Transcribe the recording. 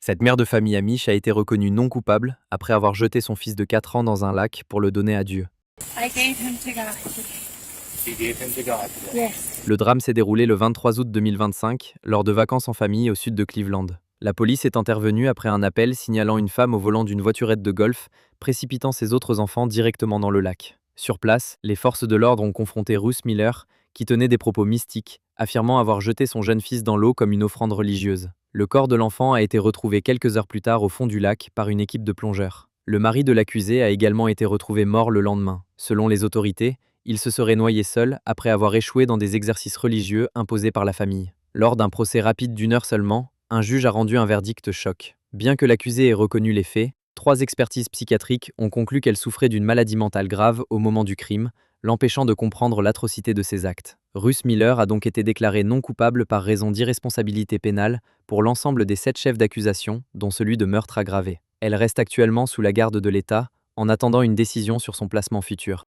Cette mère de famille amiche a été reconnue non coupable après avoir jeté son fils de 4 ans dans un lac pour le donner à Dieu. I gave him to God today. You gave him to God today. Yes. Le drame s'est déroulé le 23 août 2025, lors de vacances en famille au sud de Cleveland. La police est intervenue après un appel signalant une femme au volant d'une voiturette de golf, précipitant ses autres enfants directement dans le lac. Sur place, les forces de l'ordre ont confronté Russ Miller, qui tenait des propos mystiques, affirmant avoir jeté son jeune fils dans l'eau comme une offrande religieuse. Le corps de l'enfant a été retrouvé quelques heures plus tard au fond du lac par une équipe de plongeurs. Le mari de l'accusé a également été retrouvé mort le lendemain. Selon les autorités, il se serait noyé seul après avoir échoué dans des exercices religieux imposés par la famille. Lors d'un procès rapide d'1 heure seulement, un juge a rendu un verdict choc. Bien que l'accusé ait reconnu les faits, 3 expertises psychiatriques ont conclu qu'elle souffrait d'une maladie mentale grave au moment du crime, l'empêchant de comprendre l'atrocité de ses actes. Russ Miller a donc été déclaré non coupable par raison d'irresponsabilité pénale pour l'ensemble des 7 chefs d'accusation, dont celui de meurtre aggravé. Elle reste actuellement sous la garde de l'État, en attendant une décision sur son placement futur.